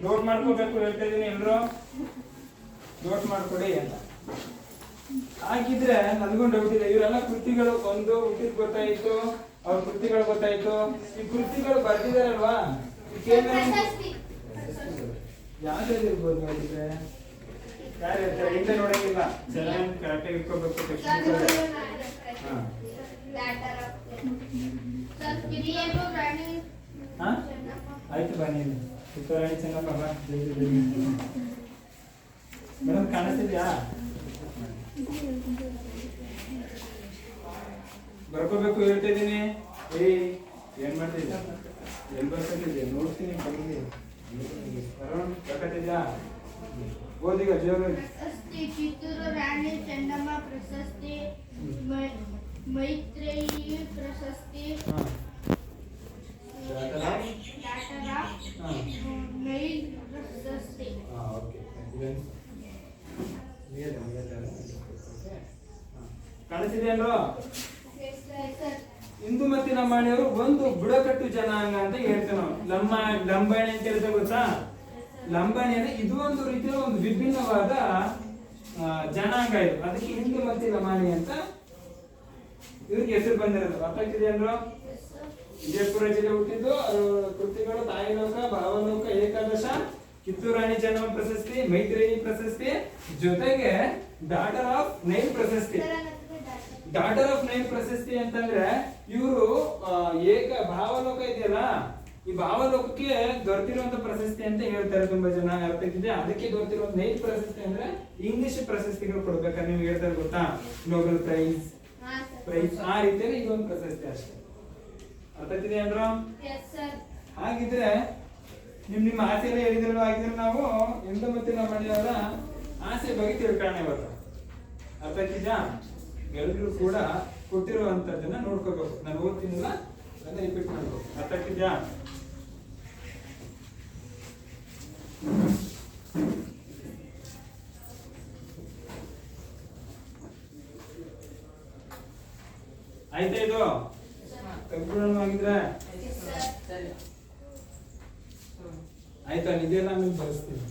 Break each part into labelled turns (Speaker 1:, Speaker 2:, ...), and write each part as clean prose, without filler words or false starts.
Speaker 1: Note ಮಾಡ್ಕೋಬೇಕು ಹೇಳ್ತಾ ಇದೀನಿ ಎಲ್ಲರೂ ನೋಟ್ ಮಾಡ್ಕೊಡಿ ಅಂತ. ಹಾಗಿದ್ರೆ ನನಗೂ ಡೌಟ್ ಇದೆ, ಇವರೆಲ್ಲ ಕೃತಿಗಳು ಒಂದು ಹುಟ್ಟಿದ್ ಗೊತ್ತಾಯ್ತು, ಅವ್ರ ಕೃತಿಗಳು ಗೊತ್ತಾಯ್ತು, ಈ ಕೃತಿಗಳು ಬರ್ದಿದಾರಲ್ವಾ ಯಾವ್ದು ಇರ್ಬೋದು ನೋಡಿದ್ರೆ ಯಾರು ಹೇಳ್ತಾರೆ? ಹಿಂದೆ ನೋಡಂಗಿಲ್ಲ, ಚೆನ್ನಾಗಿ ಕರೆಕ್ಟಾಗಿ ಇಟ್ಕೋಬೇಕು. ಆಯ್ತು ಬನ್ನಿ ಕಿತ್ತೂರಾಣಿ ಚೆನ್ನಮ್ಮ ಬಾ. ಮೇಡಮ್ ಕಾಣಿಸ್ತಿದ್ಯಾ? ಬರ್ಕೋಬೇಕು ಹೇಳ್ತಾ ಇದ್ದೀನಿ. ಏನ್ ಮಾಡ್ತಿದ್ಯಾ? ಎಲ್ಲಿ ಬರ್ಕೊತಿದ್ಯಾ? ನೋಡ್ತೀನಿ ಬಂದಿ ಬರ್ಕತಿದ್ಯಾ? ಓದಿಗ ಜೋರು.
Speaker 2: ಕಿತ್ತೂರು ರಾಣಿ ಚೆನ್ನಮ್ಮ ಪ್ರಶಸ್ತಿ, ಮೈತ್ರೇಯಿ ಪ್ರಶಸ್ತಿ, ನೈಲ್ ಪ್ರಶಸ್ತಿ.
Speaker 1: ಕಾಣಿಸಿದೆಯಲ್ರೋ? ಇಂದುಮತಿ ಲಂಬಾಣಿಯವರು ಒಂದು ಬುಡಕಟ್ಟು ಜನಾಂಗ ಅಂತ ಹೇಳ್ತೇವೆ ನಾವು. ಲಂಬಾಣಿ ಅಂತ ಹೇಳ್ತೇವೆ ಗೊತ್ತಾ? ಲಂಬಾಣಿ ಅಂದ್ರೆ ಇದು ಒಂದು ರೀತಿಯ ಒಂದು ವಿಭಿನ್ನವಾದ ಜನಾಂಗ ಇದು. ಅದಕ್ಕೆ ಇಂದುಮತಿ ಲಂಬಾಣಿ ಅಂತ ಇವ್ರಿಗೆ ಹೆಸರು ಬಂದಿರೋದು. ಅರ್ಥ ಆಗ್ತಿದೆಯಲ್ರೋ? ವಿಜಯಪುರ ಜಿಲ್ಲೆ ಹುಟ್ಟಿದ್ದು. ಕೃತಿಗಳು ತಾಯಿಲೋಕ, ಭಾವಲೋಕ, ಏಕಾದಶ, ಕಿತ್ತೂರು ರಾಣಿ ಚೆನ್ನಮ್ಮ ಪ್ರಶಸ್ತಿ, ಮೈತ್ರೇಯಿ ಪ್ರಶಸ್ತಿ, ಜೊತೆಗೆ ಡಾಟರ್ ಆಫ್ ನೈಲ್ ಪ್ರಶಸ್ತಿ. ಡಾಟರ್ ಆಫ್ ನೈಲ್ ಪ್ರಶಸ್ತಿ ಅಂತಂದ್ರೆ ಇವರು ಭಾವಲೋಕ ಇದೆಯಲ್ಲ, ಈ ಭಾವಲೋಕಕ್ಕೆ ದೊರೆತಿರುವಂತ ಪ್ರಶಸ್ತಿ ಅಂತ ಹೇಳ್ತಾರೆ ತುಂಬಾ ಜನ. ಅರ್ಥ ಆಗ್ತಿದೆ? ಅದಕ್ಕೆ ದೊರೆತಿರುವಂತ ನೈಲ್ ಪ್ರಶಸ್ತಿ ಅಂದ್ರೆ ಇಂಗ್ಲಿಷ್ ಪ್ರಶಸ್ತಿಗಳು ಕೊಡ್ಬೇಕಾದ್ರೆ ನೀವು ಹೇಳ್ತಾರೆ ಗೊತ್ತಾ? ನೊಬೆಲ್ ಪ್ರೈಸ್ ಆ ರೀತಿಯಲ್ಲಿ ಇದೊಂದು ಪ್ರಶಸ್ತಿ ಅಷ್ಟೇ. ಅರ್ಥ ಆಗ್ತಿದೆ ಅಂದ್ರು? ಹಾಗಿದ್ರೆ ನಿಮ್ಮ ಆಸೆ ಎಲ್ಲ ಹೇಳಿದ್ರಲ್ಲ. ಹಾಗಿದ್ರೆ ನಾವು ಇಂದುಮತಿ ಲಂಬಾಣಿಯವರ ಆಸೆ ಬಗ್ಗೆ ತಿಳ್ಕೊಳ್ಳೋಣ ಇವತ್ತು. ಅರ್ಥ ಆಗ್ತಿದ್ಯಾ? ಎಲ್ಲರೂ ಕೂಡ ಕೊಟ್ಟಿರುವಂತದ್ದನ್ನ ನೋಡ್ಕೋಬೇಕು. ನಾನು ಓದ್ತೀನಿಲ್ಲ ಅದನ್ನ ರಿಪೀಟ್ ಮಾಡ್ಬೇಕು. ಅರ್ಥ ಆಗ್ತಿದ್ಯಾ? ಆಯ್ತಾ? ಇದು ಸಂಪೂರ್ಣವಾಗಿದ್ರೆ ಆಯ್ತಾ? ಇದೆಲ್ಲ ಆಮೇಲೆ ಬರೆಸ್ತೀನಿ.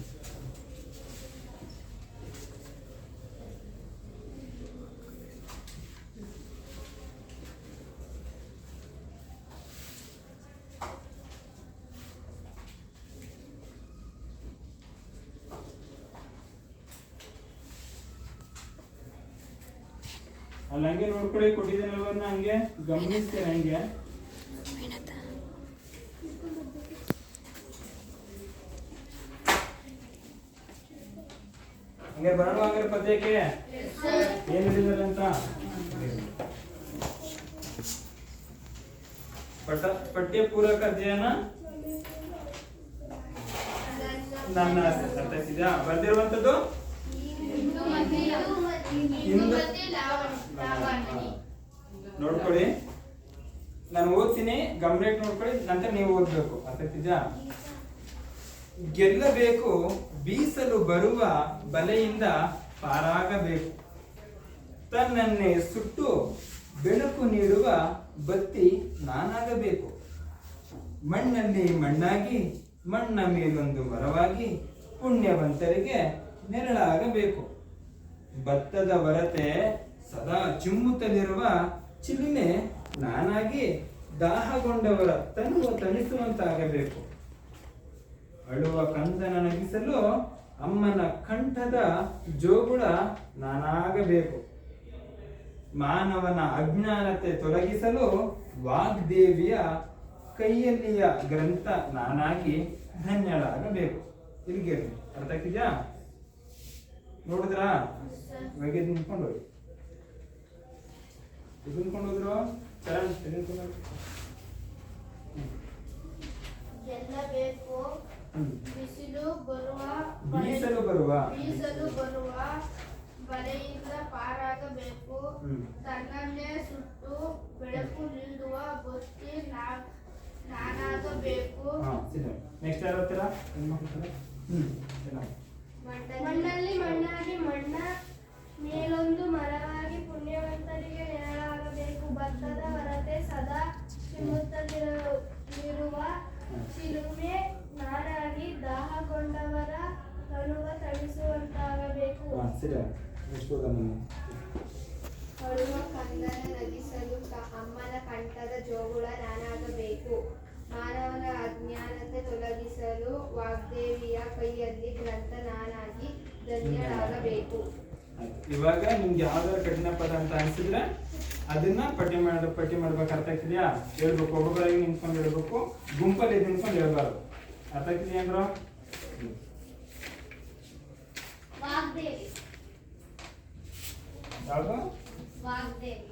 Speaker 1: ಅಲ್ಲಿ ಹಂಗೆ ನೋಡ್ಕೊಳ್ಳಿ, ಕೊಟ್ಟಿದ್ದೀನಲ್ವನ್ನ ಹಂಗೆ ಗಮನಿಸ್ತೇನೆ. ಹಂಗೆ ಹಂಗೆ ಬರೋಣ. ಹಂಗಾರೆ ಪದ್ಯಕ್ಕೆ ಏನ್ ಹೇಳಿದಾರೆ ಅಂತ ಪಠ್ಯ ಪೂರಕ ಅಧ್ಯಯನ ನನ್ನ ಆಸೆ. ಅರ್ಥ ಆಗ್ತಿದ್ಯಾ? ಬರ್ದಿರುವಂತದ್ದು ನೋಡ್ಕೊಳ್ಳಿ. ನಾನು ಓದ್ತೀನಿ, ಗಮನ ನೋಡ್ಕೊಳ್ಳಿ, ನಂತರ ನೀವು ಓದ್ಬೇಕು. ಅರ್ಥ ಆಗ್ತಿದ್ಯಾ? ಗೆಲ್ಲಬೇಕು, ಬೀಸಲು ಬರುವ ಬಲೆಯಿಂದ ಪಾರಾಗಬೇಕು, ತನ್ನನ್ನೇ ಸುಟ್ಟು ಬೆಳಕು ನೀಡುವ ಬತ್ತಿ ನಾನಾಗಬೇಕು, ಮಣ್ಣಲ್ಲಿ ಮಣ್ಣಾಗಿ ಮಣ್ಣ ಮೇಲೊಂದು ಮರವಾಗಿ ಪುಣ್ಯವಂತರಿಗೆ ನೆರಳಾಗಬೇಕು, ಭತ್ತದ ಹೊರತೆ ಸದಾ ಚಿಮ್ಮುತ್ತಲಿರುವ ಚಿಲುಮೆ ನಾನಾಗಿ ದಾಹಗೊಂಡವರ ತನುವ ತಣಿಸುವಂತಾಗಬೇಕು, ಅಳುವ ಕಂದನ ನಗಿಸಲು ಅಮ್ಮನ ಕಂಠದ ಜೋಗುಳ ನಾನಾಗಬೇಕು, ಮಾನವನ ಅಜ್ಞಾನತೆ ತೊಲಗಿಸಲು ವಾಗ್ದೇವಿಯ ಕೈಯಲ್ಲಿಯ ಗ್ರಂಥ ನಾನಾಗಿ ಧನ್ಯಳಾಗಬೇಕು. ಇಲ್ಲಿಗೆ ಅರ್ಥ ಆಗ್ತಿದ್ಯಾ? ನೋಡಿದ್ರಾ? ಇವಾಗ ನಿಂತ್ಕೊಂಡು ಹೋಗಿ ನಿಂತ್ಕೊಂಡು ಹೋದ್ರು
Speaker 2: ಗೆಲ್ಲಬೇಕು, ಬೀಸಲು ಬರುವ ಬಲೆಯಿಂದ ಪಾರಾಗಬೇಕು, ತನ್ನನ್ನೇ ಸುಟ್ಟು ಬೆಳಕು ನೀಡುವ ಬತ್ತಿ ನಾನಾಗಬೇಕು.
Speaker 1: ನೆಕ್ಸ್ಟ್ ಯಾರು ಹೇಳ್ತೀರಾ?
Speaker 2: ಮಣ್ಣಲ್ಲಿ ಮಣ್ಣಾಗಿ ಮಣ್ಣ ಮೇಲೊಂದು ಮರವಾಗಿ ಪುಣ್ಯವಂತರಿಗೆ ನೆರಳಾಗಬೇಕು, ಭತ್ತದ ಹೊರತೆ ಸದಾ ಚಿಮ್ಮುತ್ತಲಿರುವ ಚಿಲುಮೆ ನಾನಾಗಿ ದಾಹಗೊಂಡ ತೀರಿಕೊಂಡವರ ತನುವ ತಣಿಸುವಂತಾಗಬೇಕು.
Speaker 1: ಸರಿ ಎಷ್ಟು
Speaker 3: ಅಳುವ ಕಂದನ ನಗಿಸಲು ಅಮ್ಮನ ಕಂಠದ ಜೋಗುಳ ನಾನಾಗಬೇಕು. ಮಾನವನ ಅಜ್ಞಾನತೆ ತೊಲಗಿಸಲು ವಾಗ್ದೇವಿಯ ಕೈಯಲ್ಲಿ ಗ್ರಂಥ ನಾನಾಗಿ ಧನ್ಯಳಾಗಬೇಕು.
Speaker 1: ಇವಾಗ ನಿಮ್ಗೆ ಯಾವ್ದಾದ್ರು ಕಠಿಣ ಪದ ಅಂತ ಅನ್ಸಿದ್ರೆ ಅದನ್ನ ಪಟ್ಟಿ ಮಾಡ್ಬೇಕು. ಅರ್ಥ ಆಗ್ತಿದ್ಯಾ? ಹೇಳ್ಬೇಕು, ಒಬ್ಬೊಬ್ಬರಾಗಿ ನಿಂತ್ಕೊಂಡು ಹೇಳ್ಬೇಕು, ಗುಂಪಲ್ಲಿ ನಿಂತ್ಕೊಂಡು ಹೇಳ್ಬಾರ್ದು. ಅರ್ಥ ಆಗ್ತಿದ್ಯಾ ಅಂದ್ರು?
Speaker 2: ವಾಗ್ದೇವಿ.
Speaker 1: ಯಾವುದು?
Speaker 2: ವಾಗ್ದೇವಿ.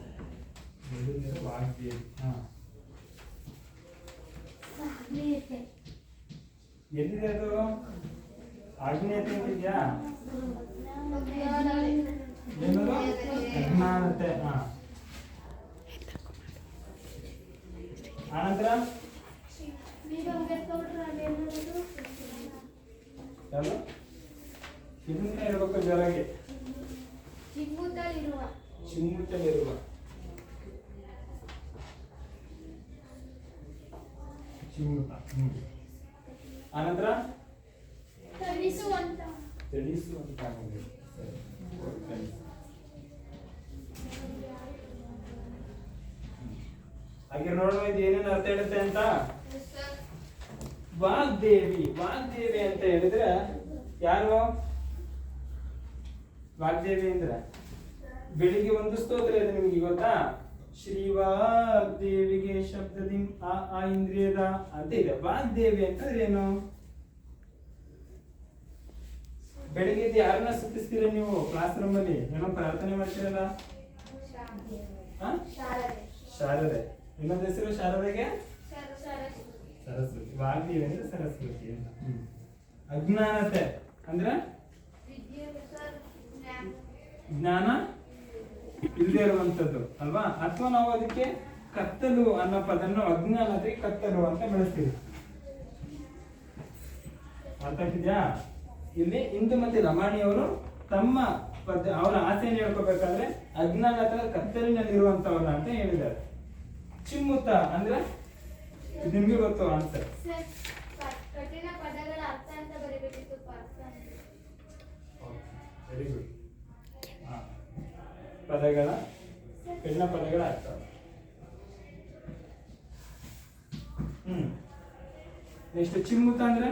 Speaker 1: ವಾಗ್ದೇವಿ. ಹಾ, ಎಲ್ಲಿದೆ ಅದು? ಆಗ್ನೇಯತೆ ಅಂತಿದ್ಯಾ? ಏನದು? ಅಜ್ಞಾನತೆ. ಹಾ, ಆನಂತರ ಯಾವುದು? ಇದನ್ನ ಹೇಳ್ಬೇಕು ಜೋರಾಗಿ.
Speaker 2: ಚಿಮ್ಮುತ್ತಲಿರುವ.
Speaker 1: ಚಿಮ್ಮುತ್ತಲಿರುವ. ಚಿಮ್ಮುತ್ತ. ಆನಂತರ
Speaker 2: ತಣಿಸುವಂತ.
Speaker 1: ತಿಳಿಸುವಂತ. ಹಾಗೆ ನೋಡುವ ಇದು ಏನೇನು ಅರ್ಥ ಹೇಳುತ್ತೆ ಅಂತ. ವಾಗ್ದೇವಿ. ವಾಗ್ದೇವಿ ಅಂತ ಹೇಳಿದ್ರೆ ಯಾರು? ವಾಗ್ದೇವಿ ಅಂದ್ರೆ ಬೆಳಿಗ್ಗೆ ಒಂದು ಸ್ತೋತ್ರ ಇದೆ, ನಿಮ್ಗೆ ಗೊತ್ತಾ? ಶ್ರೀ ವಾಗ್ದೇವಿಗೆ ಶಬ್ದದಿ ಆ ಇಂದ್ರಿಯದ ಅಂತ ಇದೆ. ವಾಗ್ದೇವಿ ಅಂತಂದ್ರೆ ಏನು? ಬೆಳಿಗ್ಗೆ ಯಾರನ್ನ ಸುತ್ತಿಸ್ತೀರ ನೀವು ಕ್ಲಾಸ್ ರೂಮ್ ಅಲ್ಲಿ? ಏನೋ ಪ್ರಾರ್ಥನೆ ಮಾಡ್ತೀರಲ್ಲ? ಶಾರದೆ. ಇನ್ನೊಂದು ಹೆಸರು ಶಾರದೆಗೆ ಸರಸ್ವತಿ. ವಾಗ್ದೇವಿ ಅಂದ್ರೆ ಸರಸ್ವತಿ ಅಂತ. ಅಜ್ಞಾನತೆ ಅಂದ್ರೆ ಜ್ಞಾನ ಇಲ್ಲದೆ ಇರುವಂತದ್ದು ಅಲ್ವಾ? ಅಥವಾ ನಾವು ಅದಕ್ಕೆ ಕತ್ತಲು ಅನ್ನೋ ಪದನ್ನು ಅಜ್ಞಾನತೆ ಕತ್ತಲು ಅಂತ ಬಳಸ್ತೀವಿ. ಅರ್ಥ ಆಗ್ತಿದ್ಯಾ? ಇಲ್ಲಿ ಇಂದು ಮತ್ತೆ ರಮಾಣಿಯವರು ತಮ್ಮ ಅವರ ಆಸೆಯನ್ನು ಹೇಳ್ಕೋಬೇಕಾದ್ರೆ ಅಜ್ಞಾನದ ಕತ್ತಲಿನಲ್ಲಿರುವಂತವರ ಅಂತ ಹೇಳಿದ್ದಾರೆ. ಚಿಮ್ಮುತ್ತ ಅಂದ್ರೆ ನಿಮ್ಗೆ ಗೊತ್ತು ಆನ್ಸರ್.
Speaker 2: ಕಠಿಣ ಪದಗಳ ಅರ್ಥ ಅಂತ ಬರೀಬೇಕಿತ್ತು.
Speaker 1: Very good. ಪದಗಳ ಕಠಿಣ ಪದಗಳ ಅರ್ಥ. ನೆಕ್ಸ್ಟ್ ಚಿಮ್ಮುತ್ತ ಅಂದ್ರೆ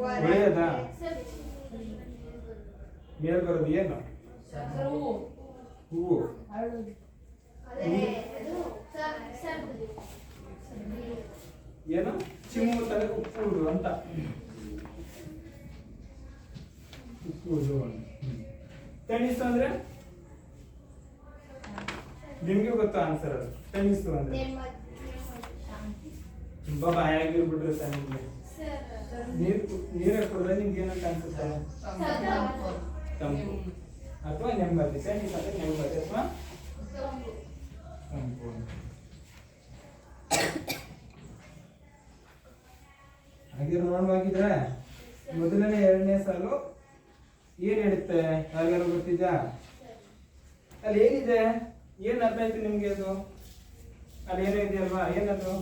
Speaker 1: ಒಳ್ಳೆಯದ ಮೇಲ್ ಬರೋದು ಏನು? ಹೂವು. ಏನು? ಚಿಮ್ಮುತ್ತಲೆ ಉಪ್ಪುವುದು ಅಂತ. ಉಪ್ಪುವುದು. ತಣಿಸು ಅಂದ್ರೆ ನಿಮ್ಗೆ ಗೊತ್ತು ಆನ್ಸರ್ ಅದು. ತಣಿಸು ಅಂದ್ರೆ ತುಂಬಾ ಬಾಯಾಗಿರ್ಬಿಟ್ರೆ ನಿಮ್ಗೆ ನೀರು ಕುಡಿದ್ರೆ ನಿಮ್ಗೆ ಏನಂತ ಅನ್ಸುತ್ತೆ? ತಂಪು ಅಥವಾ ನೆಮ್ಮದಿ. ತಣಿಸು ಅಂದ್ರೆ ನೆಮ್ಮದಿ ಅಥವಾ ತಂಪು. ಹಾಗೆ ನೋಡುವಾಗಿದ್ರೆ ಮೊದಲನೇ ಎರಡನೇ ಸಾಲು ಏನ್ ಹೇಳುತ್ತೆ? ಯಾರಿಗಾರು ಗೊತ್ತಿದ್ಯಾ? ಅಲ್ಲಿ ಏನಿದೆ? ಏನ್ ಅರ್ಥ ಆಯ್ತು ನಿಮ್ಗೆ ಅದು? ಅಲ್ಲಿ ಏನೋ ಇದೆಯಲ್ವಾ? ಏನದು?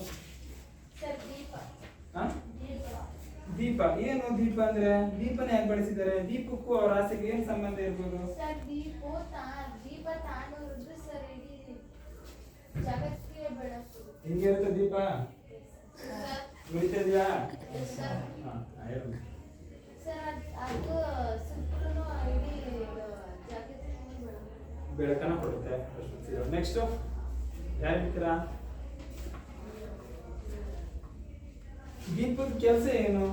Speaker 1: ದೀಪ. ಏನು ದೀಪ ಅಂದ್ರೆ? ದೀಪನ ಯಾಕೆ ಬಳಸಿದ್ದಾರೆ? ದೀಪಕ್ಕೂ ಅವ್ರ ಆಸೆಗೆ ಏನ್ ಸಂಬಂಧ ಇರ್ಬೋದು? ಹಿಂಗೆ ಇರುತ್ತೆ ದೀಪ. ಉಳಿತಿದ್ಯಾ? ಬೆಳಕನ್ನ ಕೊಡುತ್ತೆ. ನೆಕ್ಸ್ಟ್ ಯಾರು ಹೇಳ್ತೀರಾ? ದೀಪದ ಕೆಲಸ ಏನು?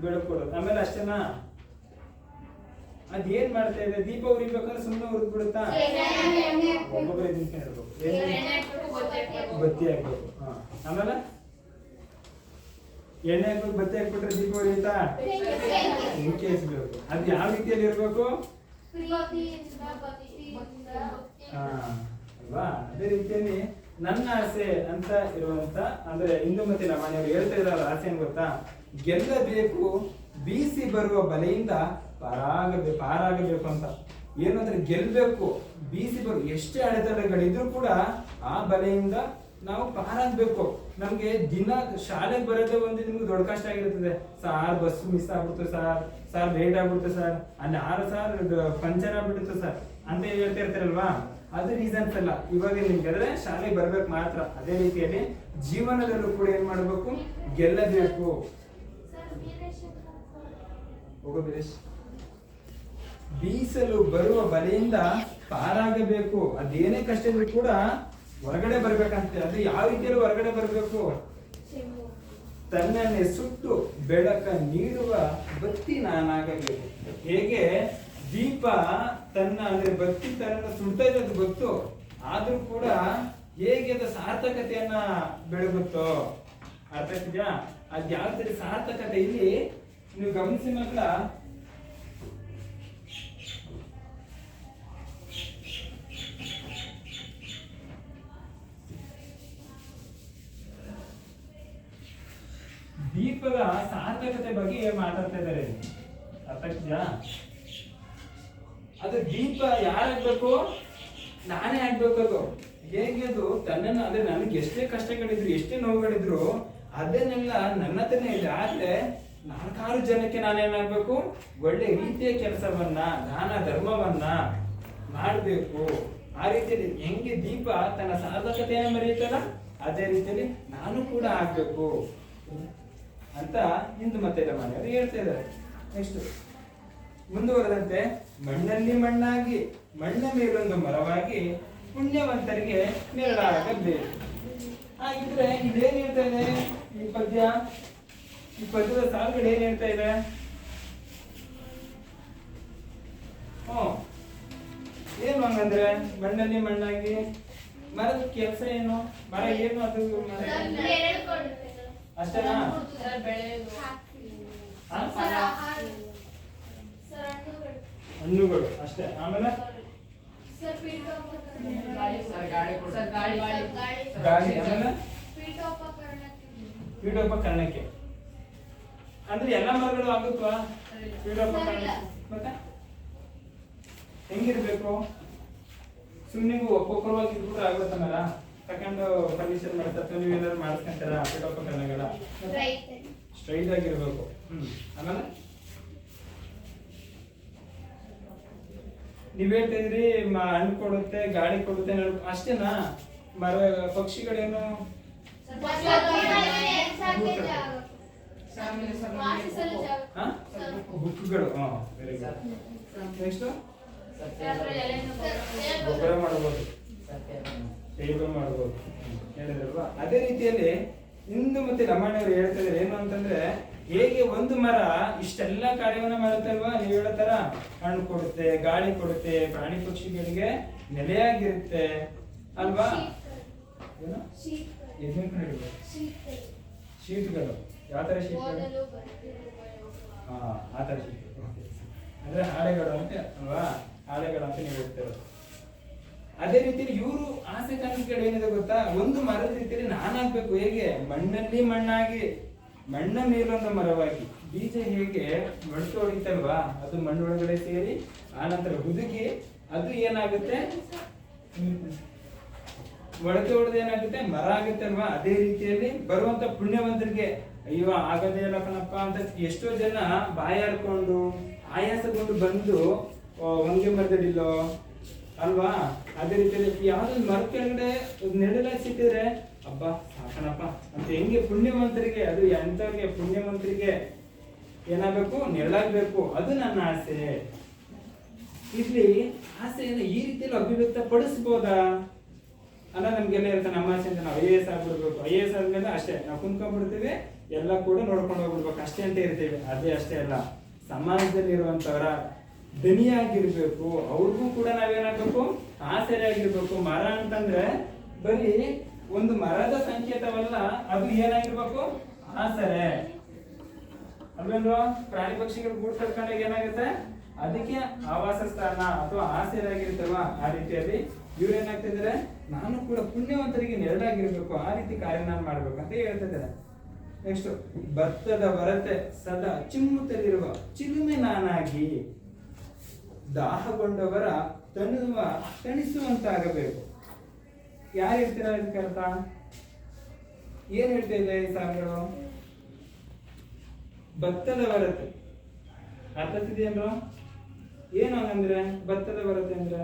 Speaker 1: ಬೆಳಕು ಕೊಡೋದು. ಆಮೇಲೆ ಅಷ್ಟೇನಾ? ಅದೇನ್ ಮಾಡ್ತಾ ಇದೆ? ದೀಪ ಉರಿಬೇಕಾದ್ರೆ ಸುಮ್ಮನೆ ಉರಿದ್ ಬಿಡುತ್ತಾ? ಒಬ್ಬೊಬ್ಬರೇ ನಿಂತ್ಕೊಂಡು ಇರ್ಬೇಕು, ಬತ್ತಿ ಹಾಕ್ಬೇಕು. ಆಮೇಲೆ ಎಣ್ಣೆ ಹಾಕ್ಬೇಕು, ಬತ್ತಿ ಹಾಕ್ಬಿಟ್ರೆ ದೀಪ ಉರಿಯುತ್ತಾ? ಬೆಂಕಿ ಹಚ್ಬೇಕು. ಅದು ಯಾವ ರೀತಿಯಲ್ಲಿ ಇರ್ಬೇಕು? ಅಲ್ವಾ? ಅದೇ ರೀತಿಯಲ್ಲಿ ನನ್ನ ಆಸೆ ಅಂತ ಇರುವಂತ, ಅಂದ್ರೆ ಇಂದು ಮತ್ತೆ ನಮ್ಮ ಮನೆಯವರು ಹೇಳ್ತಾ ಇರೋ ಆಸೆ ಏನ್ ಗೊತ್ತಾ? ಗೆಲ್ಲಬೇಕು, ಬೀಸಿ ಬರುವ ಬಲೆಯಿಂದ ಪಾರಾಗಬೇಕು ಅಂತ. ಏನಂದ್ರೆ ಗೆಲ್ಬೇಕು, ಬೀಸಿ ಬರುವ ಎಷ್ಟೇ ಅಡೆತಡೆಗಳಿದ್ರು ಕೂಡ ಆ ಬಲೆಯಿಂದ ನಾವು ಪಾರಾಗ್ಬೇಕು. ನಮ್ಗೆ ದಿನ ಶಾಲೆಗೆ ಬರೋದೇ ಒಂದು ನಿಮ್ಗೆ ದೊಡ್ಡ ಕಷ್ಟ ಆಗಿರ್ತದೆ. ಸಾರ್ ಬಸ್ ಮಿಸ್ ಆಗ್ಬಿಡ್ತು ಸಾರ್ ಲೇಟ್ ಆಗ್ಬಿಡ್ತು ಸರ್, ಅಲ್ಲಿ 6 ಸಾರ್ ಪಂಚರ್ ಆಗ್ಬಿಡುತ್ತೆ ಸರ್ ಅಂತ ಹೇಳ್ತಾ ಇರ್ತಾರಲ್ವಾ. ಅದು ರೀಸನ್ಸ್ ಅಲ್ಲ. ಇವಾಗ ನಿಮ್ಗೆ ಅಂದ್ರೆ ಶಾಲೆಗೆ ಬರ್ಬೇಕು ಮಾತ್ರ. ಅದೇ ರೀತಿಯಲ್ಲಿ ಜೀವನದಲ್ಲೂ ಕೂಡ ಏನ್ ಮಾಡ್ಬೇಕು, ಗೆಲ್ಲಬೇಕು. ಹೋಗೋ ಬೀರೇಶ್. ಬೀಸಲು ಬರುವ ಬಲೆಯಿಂದ ಪಾರಾಗಬೇಕು. ಅದೇನೇ ಕಷ್ಟ ಇದ್ರೂ ಕೂಡ ಹೊರಗಡೆ ಬರ್ಬೇಕಂತೆ. ಅದು ಯಾವ ರೀತಿಯಲ್ಲಿ ಹೊರಗಡೆ ಬರ್ಬೇಕು, ತನ್ನನ್ನೇ ಸುಟ್ಟು ಬೆಳಕ ನೀಡುವ ಬತ್ತಿ ನಾನಾಗಬೇಕು. ಹೇಗೆ ದೀಪ ತನ್ನ ಅಂದ್ರೆ ಬತ್ತಿ ತನ್ನ ಸುಡ್ತಾ ಇರೋದು ಗೊತ್ತು, ಆದ್ರೂ ಕೂಡ ಹೇಗೆ ಅದು ಸಾರ್ಥಕತೆಯನ್ನ ಬೆಳಗುತ್ತೋ, ಅರ್ಥ ಆಗ್ತಿದ್ಯಾ? ಅದ್ ಯಾವ ತರ ಸಾರ್ಥಕತೆ ಇಲ್ಲಿ ನೀವು ಗಮನಿಸಿ ಮಾತ್ರ. ದೀಪದ ಸಾರ್ಥಕತೆ ಬಗ್ಗೆ ಮಾತಾಡ್ತಾ ಇದ್ದಾರೆ, ಅರ್ಥ ಆಗ್ತಿದ್ಯಾ? ಅದು ದೀಪ ಯಾರಾಗ್ಬೇಕು, ನಾನೇ ಆಗ್ಬೇಕು. ಅದು ಹೇಗೆ ಅದು ತನ್ನನ್ನು ಅಂದ್ರೆ ನನಗೆ ಎಷ್ಟೇ ಕಷ್ಟಗಳಿದ್ರು ಎಷ್ಟೇ ನೋವುಗಳಿದ್ರು ಅದನ್ನೆಲ್ಲ ನನ್ನ ಹತ್ರನೇ ಇದೆ. ಆದ್ರೆ 4 ಜನಕ್ಕೆ ನಾನೇನಾಗ್ಬೇಕು, ಒಳ್ಳೆ ರೀತಿಯ ಕೆಲಸವನ್ನ ದಾನ ಧರ್ಮವನ್ನ ಮಾಡ್ಬೇಕು. ಆ ರೀತಿಯಲ್ಲಿ ಹೆಂಗೆ ದೀಪ ತನ್ನ ಸಾರ್ಥಕತೆಯನ್ನು ಮರೆಯುತ್ತಲ್ಲ, ಅದೇ ರೀತಿಯಲ್ಲಿ ನಾನು ಕೂಡ ಆಗ್ಬೇಕು ಅಂತ ಇಂದು ಮತ್ತೆ ಮನೆಯವರು ಹೇಳ್ತಾ ಇದ್ದಾರೆ. ನೆಕ್ಸ್ಟ್ ಮುಂದುವರೆದಂತೆ ಮಣ್ಣಲ್ಲಿ ಮಣ್ಣಾಗಿ ಮಣ್ಣ ಮೇಲೊಂದು ಮರವಾಗಿ ಪುಣ್ಯವಂತರಿಗೆ ನೆರಳಾಗಬೇಕು. ಹಾಗಿದ್ರೆ ಇದೇನ್ ಹೇಳ್ತಾ ಇದೆ ಈ ಪದ್ಯದ ಸಾಲುಗಳು ಏನ್ ಹೇಳ್ತಾ ಇದೆ? ಏನು ಹಂಗಂದ್ರೆ ಮಣ್ಣಲ್ಲಿ ಮಣ್ಣಾಗಿ ಮರದ ಕೆಲಸ ಏನು, ಮರ ಏನು, ಅದು ಅಷ್ಟೇನಾ? ಹಣ್ಣುಗಳು ಅಷ್ಟೇ. ಆಮೇಲೆ ಗಾಳಿ, ಆಮೇಲೆ ಪೀಠೋಪಕರಣಕ್ಕೆ ಅಂದ್ರೆ ಎಲ್ಲ ಮರಗಳು ಆಗುತ್ವಾ ಪೀಠೋಪಕರಣ? ಮತ್ತೆ ಹೆಂಗಿರ್ಬೇಕು? ಸುಮ್ಮನಿಗೂ ಒಬ್ಬೊಬ್ಬರವಾಗಿ ಇದ್ಬಿಟ್ರೆ ಆಗುತ್ತೆ ಮರ ತಕೊಂಡು ಫರ್ನಿಚರ್ ಮಾಡ್ತಾ ನೀವು ಏನಾದ್ರು ಮಾಡಿಸ್ಕೊಂತಾರ ಪೀಠೋಪಕರಣಗಳ ಸ್ಟ್ರೈಟ್ ಆಗಿರ್ಬೇಕು. ಆಮೇಲೆ ನೀವ್ ಹೇಳ್ತಿದ್ರಿ ಹಣ್ಣು ಕೊಡುತ್ತೆ ಗಾಳಿ ಕೊಡುತ್ತೆ ಅಷ್ಟೇನಾ? ಮರ ಪಕ್ಷಿಗಳೇನು ಬುಕ್ಗಳು. Very good. ನೆಕ್ಸ್ಟ್ ಗೊಬ್ಬರ ಮಾಡಬಹುದು, ಟೇಬಲ್ ಮಾಡಬಹುದು ಹೇಳಿದ್ರಲ್ವಾ. ಅದೇ ರೀತಿಯಲ್ಲಿ ಇಂದು ಮತ್ತೆ ರಮಣವರು ಹೇಳ್ತಾ ಇದ್ದಾರೆ ಏನು ಅಂತಂದ್ರೆ, ಹೇಗೆ ಒಂದು ಮರ ಇಷ್ಟೆಲ್ಲ ಕಾರ್ಯವನ್ನ ಮಾಡುತ್ತಲ್ವಾ, ನೀವು ಹೇಳೋ ತರ ಹಣ್ಣು ಕೊಡುತ್ತೆ, ಗಾಳಿ ಕೊಡುತ್ತೆ, ಪ್ರಾಣಿ ಪಕ್ಷಿಗಳಿಗೆ ನೆಲೆಯಾಗಿರುತ್ತೆ ಅಲ್ವಾ? ಶೀಟ್ಗಳು ಯಾವ ತರ ಶೀಟ್ಗಳು? ಆ ತರ ಶೀಟ್ ಅಂದ್ರೆ ಹಾಳೆಗಳು ಅಂತ ಅಲ್ವಾ, ಹಾಳೆಗಳು ಅಂತ ನೀವು ಹೇಳ್ತಿರೋದು. ಅದೇ ರೀತಿಯಲ್ಲಿ ಇವರು ಆಸೆ ಕನಸುಗಳು ಏನಿದೆ ಗೊತ್ತಾ, ಒಂದು ಮರದ ರೀತಿಯಲ್ಲಿ ನಾನಾಗ್ಬೇಕು. ಹೇಗೆ ಮಣ್ಣಲ್ಲಿ ಮಣ್ಣಾಗಿ ಮಣ್ಣ ಮೇಲೊಂದು ಮರವಾಗಿ. ಬೀಜ ಹೇಗೆ ಮೊಳಕೆ ಹೊಡಿತಲ್ವಾ, ಅದು ಮಣ್ಣೊಳಗಡೆ ಸೇರಿ ಆನಂತರ ಹುದುಗಿ ಅದು ಏನಾಗುತ್ತೆ, ಮೊಳಕೆ ಹೊಡೆದು ಏನಾಗುತ್ತೆ, ಮರ ಆಗುತ್ತೆ ಅಲ್ವಾ. ಅದೇ ರೀತಿಯಲ್ಲಿ ಬರುವಂತ ಪುಣ್ಯವಂತರಿಗೆ ಅಯ್ಯೋ ಆಗದೇ ಇಲ್ಲ ಕಣಪ್ಪ ಅಂತ ಎಷ್ಟೋ ಜನ ಬಾಯಾರ್ಕೊಂಡು ಆಯಾಸಗೊಂಡು ಬಂದು ಹೊಂಗೆ ಮರದಡಿಲ್ಲೋ ಅಲ್ವಾ. ಅದೇ ರೀತಿಯಲ್ಲಿ ಯಾವ್ದೊಂದು ಮರ ಕೆಳಗಡೆ ನೆರಳಾಗಿ ಸಿಕ್ಕಿದ್ರೆ ಅಬ್ಬಾ ಸಾಕಣಪ್ಪ ಅಂತ ಹೆಂಗೆ ಪುಣ್ಯವಂತರಿಗೆ, ಅದು ಎಂತವ್ರಿಗೆ ಪುಣ್ಯವಂತರಿಗೆ ಏನಾಗಬೇಕು, ನೆರಳಾಗಬೇಕು. ಅದು ನನ್ನ ಆಸೆ. ಇಲ್ಲಿ ಆಸೆಯನ್ನು ಈ ರೀತಿಯಲ್ಲಿ ಅಭಿವ್ಯಕ್ತ ಪಡಿಸ್ಬೋದಾ ಅಲ್ಲ? ನಮ್ಗೆಲ್ಲ ಇರುತ್ತೆ ನಮ್ಮ ಆಸೆ ಅಂತ, ನಾವು IAS ಆಗ್ಬಿಡ್ಬೇಕು. IAS ಆದ್ಮೇಲೆ ಅಷ್ಟೇ ನಾವು ಕುಂತ್ಕೊಂಡ್ಬಿಡ್ತೀವಿ, ಎಲ್ಲ ಕೂಡ ನೋಡ್ಕೊಂಡು ಹೋಗ್ಬಿಡ್ಬೇಕು ಅಷ್ಟೇ ಅಂತ ಇರ್ತೀವಿ. ಅದೇ ಅಷ್ಟೇ ಅಲ್ಲ, ಸಮಾಜದಲ್ಲಿರುವಂತವರ ದನಿಯಾಗಿರ್ಬೇಕು, ಅವ್ರಿಗೂ ಕೂಡ ನಾವೇನಾಗಬೇಕು, ಆಸರೆಯಾಗಿರ್ಬೇಕು. ಮರ ಅಂತಂದ್ರೆ ಬರೀ ಒಂದು ಮರದ ಸಂಕೇತವಲ್ಲ, ಅದು ಏನಾಗಿರ್ಬೇಕು, ಆಸರೆ ಅಲ್ವೇನ್ರೋ? ಪ್ರಾಣಿ ಪಕ್ಷಿಗಳು ಗೂಡು ಕಟ್ಕೊಂಡಾಗ ಏನಾಗುತ್ತೆ, ಅದಕ್ಕೆ ಆವಾಸ ಸ್ಥಾನ ಅಥವಾ ಆಸರೆಯಾಗಿರ್ತಲ್ವಾ. ಆ ರೀತಿಯಲ್ಲಿ ಇವ್ರು ಏನಾಗ್ತಿದ್ದಾರೆ, ನಾನು ಕೂಡ ಪುಣ್ಯವಂತರಿಗೆ ನೆರಳಾಗಿರ್ಬೇಕು, ಆ ರೀತಿ ಕಾರ್ಯ ನಾನು ಮಾಡ್ಬೇಕು ಅಂತ ಹೇಳ್ತಿದ್ದಾರೆ. ನೆಕ್ಸ್ಟ್, ಭತ್ತದ ಹೊರತೆ ಸದಾ ಚಿಮ್ಮುತ್ತಲಿರುವ ಚಿಲುಮೆ ನಾನಾಗಿ ದಾಹಗೊಂಡವರ ತಣಿಸುವಂತಾಗಬೇಕು. ಯಾರು ಇರ್ತೀರ ಇದಕ್ಕೆ ಅರ್ಥ? ಏನ್ ಹೇಳ್ತಾ ಇದೆ ಈ ಸಾಲುಗಳು? ಭತ್ತದ ಹೊರತೆ ಅರ್ಥತಿದೆಯಲ್ವ? ಏನು ಹಂಗಂದ್ರೆ ಭತ್ತದ ಹೊರತೆ ಅಂದ್ರೆ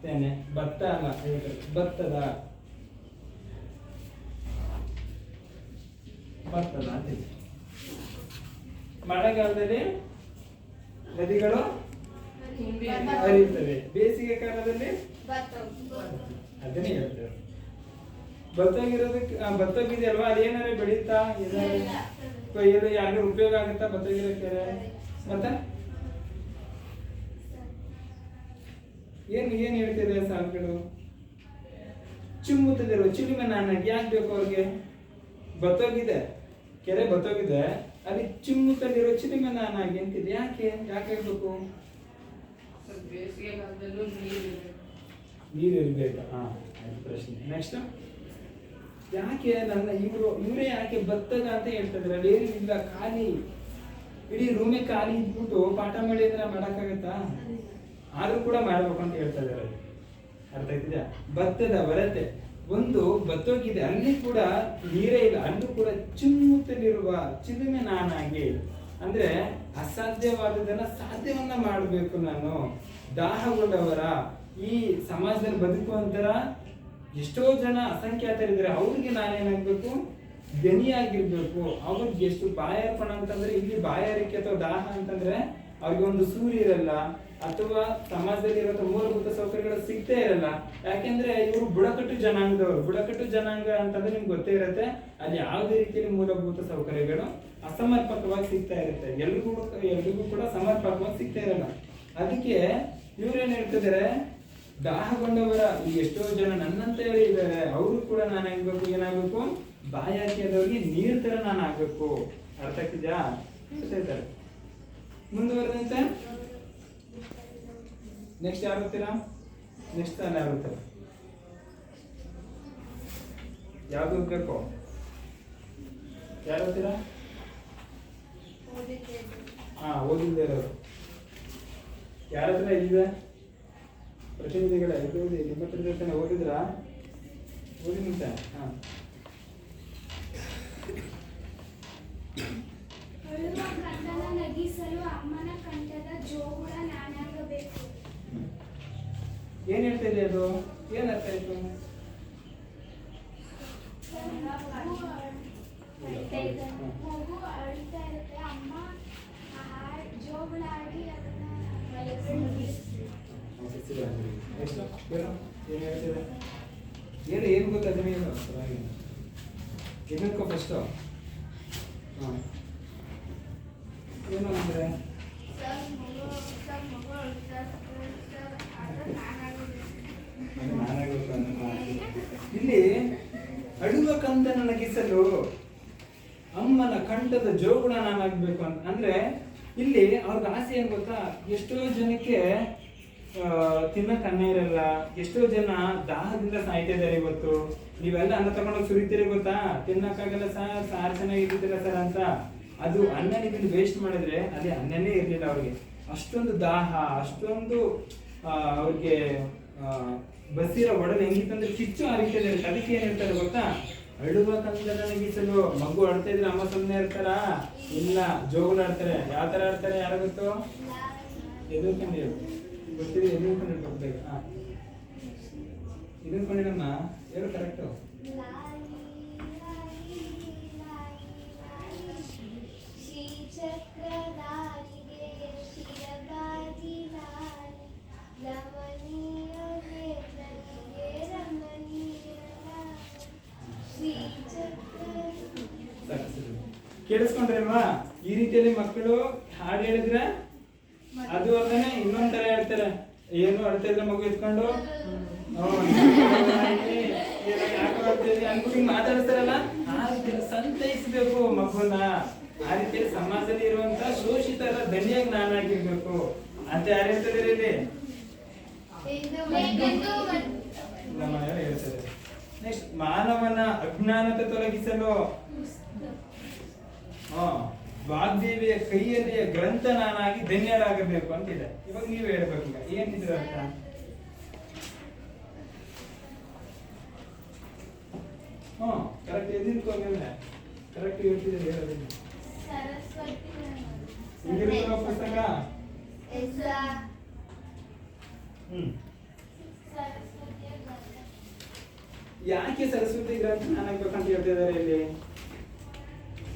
Speaker 1: ತೆನೆ, ಭತ್ತ ಅಲ್ಲ, ಭತ್ತದ ಭತ್ತದ ಅಂತಿದೆ. ಮಳೆಗಾಲದಲ್ಲಿ ನದಿಗಳು ಹರಿಯುತ್ತವೆ, ಬೇಸಿಗೆ ಕಾಲದಲ್ಲಿ ಅದನ್ನೇ ಹೇಳ್ತೇವೆ. ಭತ್ತಗಿರೋದಕ್ಕೆ ಭತ್ತಗಿದೆ ಅಲ್ವಾ, ಅದೇನಾರ ಬೆಳೀತಾ ಏನಾರು ಯಾರಿಗಾರು ಉಪಯೋಗ ಆಗುತ್ತಾ ಭತ್ತಗಿರೋಕೆ? ಮತ್ತೆ ಏನ್ ಹೇಳ್ತಿದೆ ಸಾಲುಗಳು? ಚಿಮ್ಮುತ್ತದಿರುವ ಚಿಲುಮೆ ನಾನಾಗಿ ಯಾಕೆ ಬೇಕು ಅವ್ರಿಗೆ? ಬತ್ತೋಗಿದೆ, ಕೆರೆ ಬತ್ತೋಗಿದೆ, ಅಲ್ಲಿ ಚಿಮ್ಮುತ್ತಲಿರೋ ಚಿಲುಮೆ ನಾನಾಗಿ ಅಂತಿದೆ. ಯಾಕೆ ಹೇಳ್ಬೇಕು?
Speaker 4: ಬೇಸಿಗೆ ಕಾಲದಲ್ಲೂ
Speaker 1: ನೀರು ಇರ್ಬೇಕಾ? ಪ್ರಶ್ನೆ. ನೆಕ್ಸ್ಟ್, ಯಾಕೆ ಇವರೇ ಯಾಕೆ ಭತ್ತದ ಅಂತ ಹೇಳ್ತಿದ್ರೆ? ಅಲ್ಲಿ ಏನಿಲ್ಲ, ಖಾಲಿ ಇಡೀ ರೂಮೇ ಖಾಲಿ ಇದ್ಬಿಟ್ಟು ಪಾಠ ಮಾಡಿ ಅಂದ್ರೆ ಮಾಡಕ್ಕಾಗತ್ತಾ? ಆದ್ರೂ ಕೂಡ ಮಾಡ್ಬೇಕು ಅಂತ ಹೇಳ್ತಾ ಇದಾರೆ. ಅರ್ಥ ಆಯ್ತಿದ್ಯಾ? ಭತ್ತದ ಹೊರತೆ ಒಂದು ಬತ್ತೋಗಿದೆ, ಅಲ್ಲಿ ಕೂಡ ನೀರೇ ಇಲ್ಲ, ಅಲ್ಲೂ ಕೂಡ ಚಿಮ್ಮುತ್ತಲಿರುವ ಚಿಲುಮೆ ನಾನಾಗಿ, ಅಂದ್ರೆ ಅಸಾಧ್ಯವಾದದನ್ನ ಸಾಧ್ಯವನ್ನ ಮಾಡಬೇಕು ನಾನು. ದಾಹಗೊಂಡವರ ಈ ಸಮಾಜದಲ್ಲಿ ಬದುಕುವಂತರ ಎಷ್ಟೋ ಜನ ಅಸಂಖ್ಯಾತರಿದ್ದಾರೆ, ಅವ್ರಿಗೆ ನಾನೇನಾಗ್ಬೇಕು? ಧ್ವನಿಯಾಗಿರ್ಬೇಕು. ಅವ್ರಿಗೆ ಎಷ್ಟು ಬಾಯಾರ್ಪಣ ಅಂತಂದ್ರೆ, ಇಲ್ಲಿ ಬಾಯಾರಿಕೆ ಅಥವಾ ದಾಹ ಅಂತಂದ್ರೆ ಅವ್ರಿಗೆ ಒಂದು ಸೂರ್ಯ ಇರಲ್ಲ, ಅಥವಾ ಸಮಾಜದಲ್ಲಿ ಇರೋ ಮೂಲಭೂತ ಸೌಕರ್ಯಗಳು ಸಿಗ್ತೇ ಇರಲ್ಲ. ಯಾಕೆಂದ್ರೆ ಇವರು ಬುಡಕಟ್ಟು ಜನಾಂಗದವರು. ಬುಡಕಟ್ಟು ಜನಾಂಗ ಅಂತಂದ್ರೆ ನಿಮ್ಗೆ ಗೊತ್ತೇ ಇರುತ್ತೆ, ಅಲ್ಲಿ ಯಾವುದೇ ರೀತಿಯಲ್ಲಿ ಮೂಲಭೂತ ಸೌಕರ್ಯಗಳು ಅಸಮರ್ಪಕವಾಗಿ ಸಿಗ್ತಾ ಇರುತ್ತೆ. ಎಲ್ರಿಗೂ ಕೂಡ ಸಮರ್ಪಕವಾಗಿ ಸಿಗ್ತಾ ಇರಲ್ಲ. ಅದಕ್ಕೆ ಇವ್ರೇನ್ ಹೇಳ್ತಿದ್ದಾರೆ? ದಾಹಗೊಂಡವರ ಎಷ್ಟೋ ಜನ ನನ್ನಂತೆಯವರೇ ಇದ್ದಾರೆ, ಅವರು ಕೂಡ ನಾನಾಗ್ಬೇಕು, ಏನಾಗ್ಬೇಕು? ಬಾಯಾರಿಕೆಯಾದವ್ರಿಗೆ ನೀರ್ ತರ ನಾನು ಆಗ್ಬೇಕು. ಅರ್ಥ ಆಗ್ತಿದ್ಯಾ? ಹೇಳ್ತಾರೆ. ಮುಂದುವರೆದಂತೆ ನೆಕ್ಸ್ಟ್ ಯಾರು ಓದ್ತೀರಾ? ನೆಕ್ಸ್ಟ್ ತಾನು ಯಾರು ಓದ್ತಾರೆ? ಯಾವ್ದು ಓದ್ಬೇಕು? ಯಾರು ಓದ್ತೀರಾ? ಓದಿಲ್ದೇ ಇರೋರು ಯಾರ ಹತ್ರ ಇಲ್ಲಿದೆ? ಪ್ರತಿನಿಧಿಗಳ ಓದಿ, ನಿಮ್ಮ ಹತ್ರ ಜೊತೆ ಓದಿದ್ರಾ? ಓದಿ ಮುಂಚೆ.
Speaker 2: ಅಳುವ ಕಂದನ ನಗಿಸಲು ಅಮ್ಮನ ಕಂಠದ ಜೋಗುಳ ನಾನಾಗಬೇಕು.
Speaker 1: ಏನ್ ಹೇಳ್ತಾ ಇದೆ ಅದು? ಏನ್ ಅರ್ಥ ಆಯ್ತು?
Speaker 2: ಮಗು ಅಳ್ತಾ ಇರುತ್ತೆ, ಅಮ್ಮ ಜೋಗುಳ ಆಡಿ ಅದನ್ನ
Speaker 1: ಏನು ಗೊತ್ತಾದ್ರೆ ಏನಕ್ಕೋ ಫಸ್ಟ್ ಏನು ಅಂದ್ರೆ ಇಲ್ಲಿ ಅಳುವ ಕಂದನ ನಗಿಸಲು ಅಮ್ಮನ ಕಂಠದ ಜೋಗುಣ ನಾನಾಗ್ಬೇಕು ಅಂತ ಅಂದ್ರೆ, ಇಲ್ಲಿ ಅವ್ರಿಗೆ ಆಸೆ ಏನ್ ಗೊತ್ತಾ? ಎಷ್ಟೋ ಜನಕ್ಕೆ ತಿನ್ನಕ್ ಅನ್ನ ಇರಲ್ಲ, ಎಷ್ಟೋ ಜನ ದಾಹದಿಂದ ಸಾಯ್ತಾ ಇದಾರೆ ಇವತ್ತು. ನೀವೆಲ್ಲ ಅನ್ನ ತಗೊಂಡೋಗಿ ಸುರಿತೀರಿ ಗೊತ್ತಾ? ತಿನ್ನಕ್ಕಾಗಲ್ಲ ಸರ್, ಸಾರು ಚೆನ್ನಾಗಿರ್ತಿಲ್ಲ ಸರ್ ಅಂತ. ಅದು ಅನ್ನ ನೀವು ವೇಸ್ಟ್ ಮಾಡಿದ್ರೆ ಅಲ್ಲಿ ಅನ್ನನೇ ಇರ್ಲಿಲ್ಲ ಅವ್ರಿಗೆ. ಅಷ್ಟೊಂದು ದಾಹ, ಅಷ್ಟೊಂದು ಅವ್ರಿಗೆ ಬಸ್ಸಿರೋ ಒಡಲು ಹೆಂಗಿತ್ತಂದ್ರೆ ಕಿಚ್ಚು ಆ ರೀತಿಯಲ್ಲಿ ಇರುತ್ತೆ. ಅದಕ್ಕೆ ಏನ್ ಹೇಳ್ತಾರೆ ಗೊತ್ತಾ? ಅಳುವ ಕಂದನ ನಗಿಸಲು. ಮಗು ಅಳ್ತಾ ಇದ್ರೆ ಅಮ್ಮ ಸುಮ್ಮನೆ ಇರ್ತಾರ? ಇಲ್ಲ, ಜೋಗುಳ ಆಡ್ತಾರೆ. ಯಾವ ತರ ಆಡ್ತಾರೆ ಯಾರು ಗೊತ್ತು? ಎದುರ್ಕೊಂಡು ಗೊತ್ತಿದೆ, ಎದುರ್ಕೊಂಡು ಹೋಗ್ಬೇಕು. ಎದುರ್ಕೊಂಡಿರಮ್ಮ ಹೇಳು ಕರೆಕ್ಟು. ಕೇಳಿಸ್ಕೊಂಡ್ರಲ್ವಾ? ಈ ರೀತಿಯಲ್ಲಿ ಮಕ್ಕಳು ಹಾಡು ಹೇಳಿದ್ರೆ ಅದು ಅಲ್ಲದೆ ಇನ್ನೊಂದ್ ತರ ಹೇಳ್ತಾರೆ. ಏನು ಅಳ್ತಾ ಇದ್ರೆ ಮಗು ಎತ್ಕೊಂಡು ಅನ್ಬಿಟ್ಟು ಮಾತಾಡ್ತಾರಲ್ಲ, ಆ ರೀತಿ ಸಂತೈಸ್ಬೇಕು ಮಗುನ. ಆ ರೀತಿಯಲ್ಲಿ ಸಮಾಜದಲ್ಲಿ ಇರುವಂತ ಶೋಷಿತರ ಧನಿಯಾಗಿ ನಾನಾಗಿರ್ಬೇಕು ಅಂತ ಯಾರು ಹೇಳ್ತಿದಾರೆ ಇಲ್ಲಿ? ನಮ್ಮ ಹೇಳ್ತಾರೆ. ನೆಕ್ಸ್ಟ್, ಮಾನವನ ಅಜ್ಞಾನತೆ ತೊಲಗಿಸಲು ವಾಗ್ದೇವಿಯ ಕೈಯಲ್ಲಿಯ ಗ್ರಂಥ ನಾನಾಗಿ ಧನ್ಯರಾಗಬೇಕು ಅಂತಿದೆ. ಇವಾಗ ನೀವು ಹೇಳ್ಬೇಕು, ಏನಿದ್ರ ಅರ್ಥ? ಕರೆಕ್ಟ್ ಎದ್ದಿಟ್ಕೊಂಡ್ಮೇಲೆ ಕರೆಕ್ಟ್ ಹೇಳ್ತಿದ್ದೀರಿ ಹೇಳೋದಿಲ್ಲ.
Speaker 2: ಸರಸ್ವತಿ
Speaker 1: ಹಿಂಗಿರ್ತವ ಪುಸ್ತಕ.
Speaker 2: ಸರಸ್ವತಿಯ ಗ್ರಂಥ.
Speaker 1: ಯಾಕೆ ಸರಸ್ವತಿ ಗ್ರಂಥ ನಾನಾಗ್ಬೇಕಂತ ಹೇಳ್ತಿದ್ದಾರೆ ಇಲ್ಲಿ?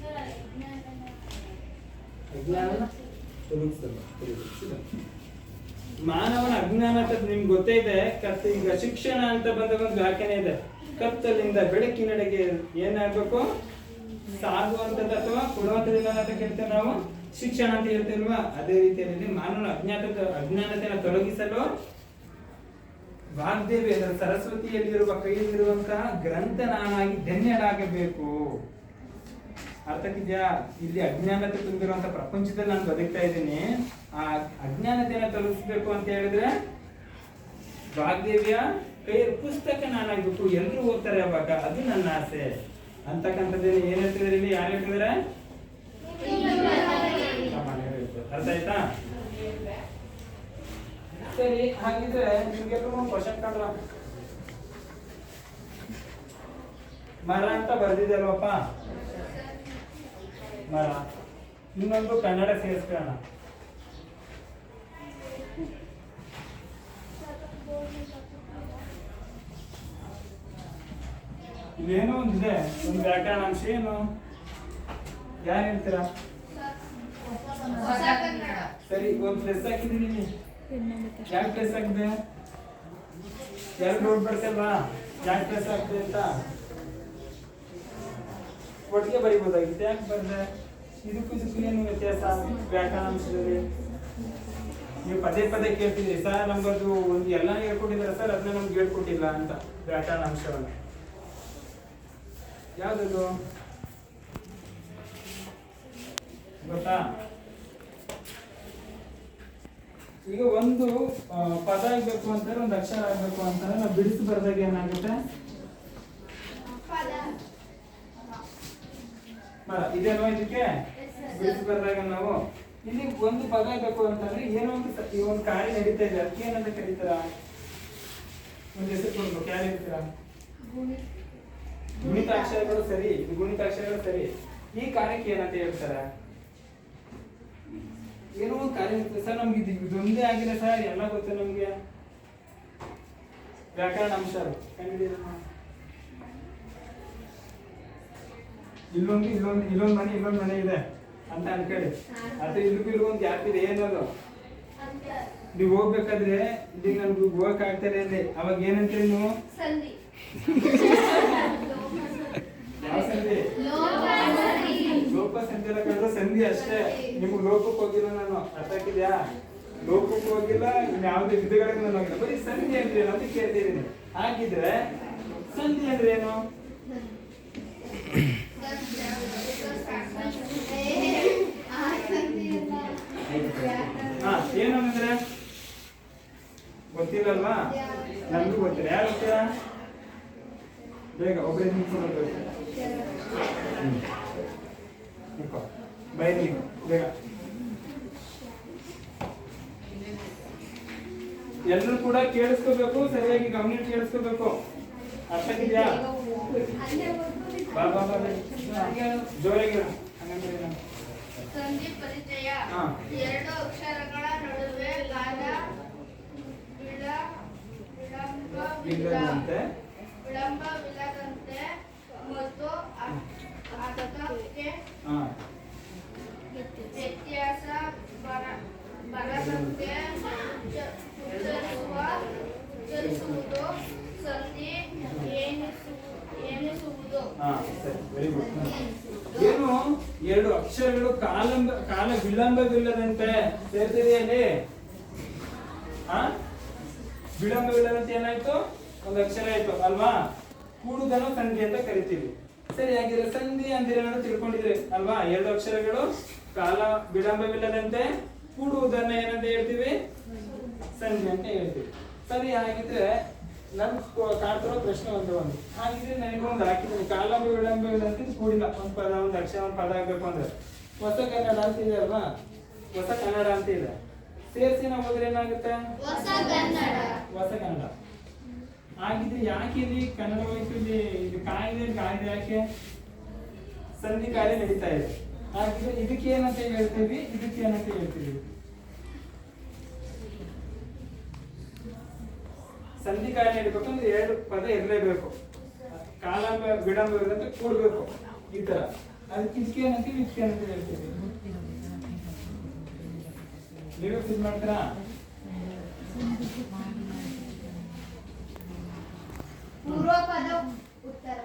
Speaker 2: ಸರ್,
Speaker 1: ಅಜ್ಞಾನ ತೊಲಗಿಸಲ್ಲ. ಮಾನವನ ಅಜ್ಞಾನ ಅಂತ ನಿಮ್ಗೆ ಗೊತ್ತೇ ಇದೆ. ಈಗ ಶಿಕ್ಷಣ ಅಂತ ಬಂದಾಗ ಒಂದು ವ್ಯಾಖ್ಯಾನ ಇದೆ. ಕತ್ತಲಿಂದ ಬೆಳಕಿನೆಡೆಗೆ ಏನಾಗ್ಬೇಕು? ಸಾಗುವಂತದ್ದು ಅಥವಾ ಕೊಡುವಂತದಿಲ್ಲ ಅಂತ ಕೇಳ್ತೇವೆ ನಾವು, ಶಿಕ್ಷಣ ಅಂತ ಹೇಳ್ತೇಲ್ವಾ? ಅದೇ ರೀತಿಯಲ್ಲಿ ಮಾನವನ ಅಜ್ಞಾನತೆಯನ್ನು ತೊಲಗಿಸಲು ವಾಗ್ದೇವಿ ಅದರ ಸರಸ್ವತಿಯಲ್ಲಿರುವ ಕೈಯಲ್ಲಿರುವಂತಹ ಗ್ರಂಥ ನಾನಾಗಿ ಧನ್ಯಳಾಗಬೇಕು. ಅರ್ಥಕ್ಕಿದ್ಯಾ? ಇಲ್ಲಿ ಅಜ್ಞಾನತೆ ತುಂಬಿರುವಂತಹ ಪ್ರಪಂಚದಲ್ಲಿ ನಾನು ಬದುಕ್ತಾ ಇದ್ದೀನಿ. ಆ ಅಜ್ಞಾನತೆಯನ್ನು ತೊಲಗಿಸ್ಬೇಕು ಅಂತ ಹೇಳಿದ್ರೆ ವಾಗ್ದೇವಿಯ ಕೈ ಪುಸ್ತಕ ನಾನಾಗ್ಬೇಕು. ಎಲ್ಲರೂ ಓದ್ತಾರೆ ಅವಾಗ, ಅದು ನನ್ನ ಆಸೆ ಅಂತಕ್ಕಂಥದ್ದೇನು ಏನ್ ಹೇಳ್ತಿದ್ರೆ ಇಲ್ಲಿ? ಯಾರು ಹೇಳ್ತಿದಾರೆ? ಅರ್ಥ ಆಯ್ತಾ? ಸರಿ, ಹಾಗಿದ್ರೆ ನಿಮ್ಗೆಲ್ಲರೂ ಕ್ವಶನ್ ಕಂಡ್ರ ಮರ ಅಂತ ಬರ್ದಿದ್ದಲ್ವಪ್ಪ? ಮರ. ಇನ್ನೊಂದು ಕನ್ನಡ ಸೇರಿಸ್ಕೊಳ್ಳೋಣ. ಇಲ್ಲೇನೋ ಒಂದಿದೆ, ಒಂದು ವ್ಯಾಕರಣಾಂಶ. ಏನು? ಯಾರು ಹೇಳ್ತೀರಾ? ಸರಿ, ಒಂದು ಪ್ಲಸ್ ಹಾಕಿದೀನಿ. ಯಾಕೆ ಪ್ಲಸ್ ಹಾಕಿದೆ? ಎರಡು ರೋಡ್ ಬರ್ತಲ್ವಾ? ಯಾಕೆ ಪ್ಲಸ್ ಹಾಕಿದೆ ಅಂತ ಒಟ್ಟಿಗೆ ಬರಿಬೋದಾಗಿತ್ತು. ಯಾಕೆ ಬರ್ದೆ? ಇದಕ್ಕೂ ಇದಕ್ಕೂ ಏನು ವ್ಯತ್ಯಾಸ ವ್ಯಾಕರಣಾಂಶದಲ್ಲಿ? ನೀವು ಪದೇ ಪದೇ ಕೇಳ್ತಿದ್ರಿ, ಸರ್ ನಮ್ಗದು ಒಂದು ಎಲ್ಲ ಹೇಳ್ಕೊಟ್ಟಿದ್ದಾರೆ ಸರ್, ಅದನ್ನ ನಮ್ಗೆ ಹೇಳ್ಕೊಟ್ಟಿಲ್ಲ ಅಂತ. ವ್ಯಾಕರಣಾಂಶವನ್ನು ಯಾವ್ದದು ಗೊತ್ತಾ? ಈಗ ಒಂದು ಪದ ಆಗ್ಬೇಕು ಅಂತಾರೆ, ಒಂದು ಅಕ್ಷರ ಆಗ್ಬೇಕು ಅಂತಾರೆ, ನಾವು ಬಿಡಿಸಿ ಬರ್ದಾಗ ಏನಾಗುತ್ತೆ? ಮರ. ಇದೇನೋ ಇದಕ್ಕೆ ಬಿಡಿಸಿ ಬರ್ದಾಗ ನಾವು ಇಲ್ಲಿ ಒಂದು ಪದ ಆಗ್ಬೇಕು ಅಂತಂದ್ರೆ ಏನೋ ಒಂದು ಕಾರ್ಯ ನಡೀತಾ ಇದೆ. ಅದಕ್ಕೆ ಏನಂತ ಕರೀತಾರ? ಒಂದು ಹೆಸರು ಕೊಡ್ಬೇಕು. ಯಾರು ಹೇಳ್ತೀರಾ? ಗುಣಿತಾಕ್ಷರಗಳು. ಸರಿ, ಇದು ಗುಣಿತಾಕ್ಷರಗಳು ಸರಿ. ಈ ಕಾರ್ಯಕ್ಕೆ ಏನಂತ ಹೇಳ್ತಾರೆ? ಏನೋ ಒಂದು ಕಾರ್ಯ ಇರ್ತದೆ ಸರ್, ನಮ್ಗೆ ಇದೊಂದೇ ಆಗಿದೆ ಸರ್, ಎಲ್ಲ ಗೊತ್ತು ನಮ್ಗೆ. ವ್ಯಾಕರಣಾಂಶ ಕಂಡಿದ್ದೀರ? ಇಲ್ಲೊಂದು ಮನೆ ಇದೆ ಅಂತ ಅನ್ಕೊಳ್ಳಿ. ಅಥವಾ ಇಲ್ಲೂ ಒಂದು ಗ್ಯಾಪ್ ಇದೆ. ಏನದು? ನೀವು ಹೋಗ್ಬೇಕಾದ್ರೆ ಇಲ್ಲಿ ನನ್ಗೆ ಹೋಗಕ್ ಆಗ್ತಾರೆ ಇಲ್ಲಿ, ಅವಾಗ ಏನಂತೀರಿ ನೀವು? ಯಾವ ಸಂಧಿ? ಲೋಪ ಸಂಧಿ ಎಲ್ಲ ಕಂಡ್ರೆ ಸಂಧಿ ಅಷ್ಟೇ. ನಿಮ್ಗೆ ಲೋಕಕ್ಕೆ ಹೋಗಿಲ್ಲ ನಾನು. ಅರ್ಥ ಆಗಿದ್ಯಾ? ಲೋಕಕ್ಕೆ ಹೋಗಿಲ್ಲ, ಯಾವುದೇ ವಿಧಗಳಿಗೆ ನಾನು ಹೋಗಿಲ್ಲ. ಬರೀ ಸಂಧಿ ಅಂದ್ರೆ ಏನು ಅಂತ ಕೇಳ್ತಿದ್ದೀನಿ. ಹಾಗಿದ್ರೆ ಸಂಧಿ ಅಂದ್ರೆ ಏನು? ಏನಂದ್ರೆ ಗೊತ್ತಿಲ್ಲಲ್ವಾ? ನಮ್ಗೂ ಗೊತ್ತಿಲ್ಲ. ಯಾರು ಗೊತ್ತೀರಾ? ಬೇಗ ಒಬ್ಬರೇ ನಿಂತ್ಕೊಂಡು ಬೈರಿ ಬೇಗ. ಎಲ್ಲರೂ ಕೂಡ ಕೇಳಿಸ್ಕೋಬೇಕು, ಸರಿಯಾಗಿ ಗಮನ ಕೇಳಿಸ್ಕೋಬೇಕು. ಅರ್ಥ ಆಗಿದ್ಯಾ? ಬಾ ಬಾ ಬಾ ಜೋರಾಗಿ.
Speaker 3: ಸಂಧಿ ಪರಿಚಯ. ಎರಡು ಅಕ್ಷರಗಳ ನಡುವೆ ವಿಳಂಬವಿಲ್ಲದಂತೆ ಮತ್ತು ಅರ್ಥಕ್ಕೆ ವ್ಯತ್ಯಾಸ ಬರದಂತೆ ಉಚ್ಚರಿಸುವುದು ಸಂಧಿ ಎನಿಸುವುದು.
Speaker 1: ಏನು? ಎರಡು ಅಕ್ಷರಗಳು ಕಾಲ ವಿಳಂಬವಿಲ್ಲದಂತೆ ಸೇರ್ತಿದೆಯಲ್ಲಿ. ವಿಳಂಬವಿಲ್ಲದಂತೆ ಏನಾಯ್ತು? ಒಂದು ಅಕ್ಷರ ಆಯ್ತು ಅಲ್ವಾ? ಕೂಡುದನ್ನು ಸಂಧಿ ಅಂತ ಕರಿತೀವಿ. ಸರಿ, ಹಾಗಿದ್ರೆ ಸಂಧಿ ಅಂದ್ರೆ ಏನಾದ್ರು ತಿಳ್ಕೊಂಡಿದ್ರಿ ಅಲ್ವಾ? ಎರಡು ಅಕ್ಷರಗಳು ಕಾಲ ವಿಳಂಬವಿಲ್ಲದಂತೆ ಕೂಡುವುದನ್ನ ಏನಂತ ಹೇಳ್ತೀವಿ? ಸಂಧಿ ಅಂತ ಹೇಳ್ತೀವಿ. ಸರಿ, ಹಾಗಿದ್ರೆ ನನ್ ಕಾಡ್ತಿರೋ ಪ್ರಶ್ನೆ ಒಂದು ಹಾಗಿದ್ರೆ ನನಗೊಂದು ಹಾಕಿದ್ದೀನಿ. ಕಾಲ ವಿಳಂಬವಿಲ್ಲದಂತೆ ಕೂಡಿಲ್ಲ ಒಂದು ಪದ, ಒಂದು ಅಕ್ಷರ, ಒಂದು ಪದ ಆಗ್ಬೇಕು ಅಂದ್ರೆ ಹೊಸ ಕನ್ನಡ ಅಂತ ಇದೆ ಅಲ್ವಾ? ಹೊಸ ಕನ್ನಡ ಅಂತ ಇದೆ. ಸೇರಿಸಿ ನಾವು ಹೋದ್ರೆ ಏನಾಗುತ್ತೆ? ಹೊಸ ಕನ್ನಡ. ಹಾಗಿದ್ರೆ ಯಾಕೆ ಇಲ್ಲಿ ಕನ್ನಡ ವೈದ್ಯರಲ್ಲಿ ಇದು ಕಾಯ್ದೆ ಯಾಕೆ ಸಂಧಿ ಕಾರ್ಯ ನಡೀತಾ ಇದೆ? ಹಾಗಿದ್ರೆ ಇದಕ್ಕೆ ಏನಂತ ಹೇಳ್ತೀವಿ, ಇದಕ್ಕೆ ಏನಂತ ಹೇಳ್ತೀವಿ? ಸಂಧಿ ಕಾರ್ಯ ನಡಿಬೇಕಂದ್ರೆ ಎರಡು ಪದ ಇರಲೇಬೇಕು, ಕಾಲಾಂಬ ವಿಳಂಬ ಇರೋದಂತ ಕೂಡ್ಬೇಕು ಈ ತರ. ಅದಕ್ಕೆ ಇದಕ್ಕೆ ಏನಂತೀವಿ, ಇದಕ್ಕೆ ಏನಂತ ಹೇಳ್ತೀವಿ? ನೀವೇ ಫಿಲ್ ಮಾಡ್ತೀರಾ?
Speaker 2: ಪೂರ್ವ ಪದ ಉತ್ತರ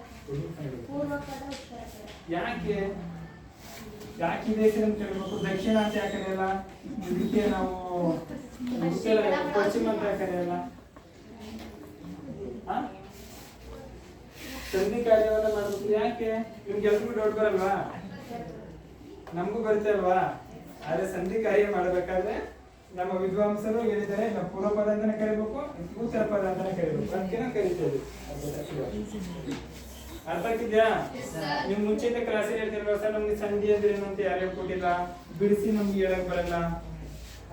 Speaker 2: ಪೂರ್ವ ಪದ ಉತ್ತರ
Speaker 1: ಯಾಕೆ ಇದೆ ಅಂತ ಹೇಳ್ಬೇಕು? ದಕ್ಷಿಣ ಅಂತ ಯಾಕೆ ಕರೆಯಲ್ಲ? ಇದಕ್ಕೆ ನಾವು ಪಶ್ಚಿಮ ಅಂತ ಯಾಕೆ ಕರೆಯಲ್ಲ? ಸಂಧಿ ಕಾರ್ಯವನ್ನ ಮಾಡ್ಬೇಕು ಯಾಕೆ? ನಿಮ್ಗೆಲ್ರಿಗೂ ಡೌಟ್ ಬರಲ್ವಾ? ನಮಗೂ ಬರ್ತಲ್ವಾ? ಆದ್ರೆ ಸಂಧಿ ಕಾರ್ಯ ಮಾಡಬೇಕಾದ್ರೆ ನಮ್ಮ ವಿದ್ವಾಂಸರು ಹೇಳಿದ್ದಾರೆ, ನಾವು ಪೂರ್ವ ಪದ ಅಂತಾನೆ ಕರಿಬೇಕು, ಉತ್ತರ ಪದ ಅಂತಾನೆ ಕರಿಬೇಕು, ಅದಕ್ಕೆ ಕರಿತೇವೆ. ಅರ್ಥ ಆಗ್ತಿದ್ಯಾ? ನಿಮ್ ಮುಂಚಿತ ಕ್ಲಾಸಲ್ಲಿ ಹೇಳ್ತಿಲ್ವಾ ಸರ್, ನಮ್ಗೆ ಸಂಧಿ ಅಂದ್ರೆ ಏನು ಅಂತ ಯಾರು ಹೇಳ್ಕೊಟ್ಟಿಲ್ಲ, ಬಿಡಿಸಿ ನಮ್ಗೆ ಹೇಳಕ್ ಬರಲ್ಲ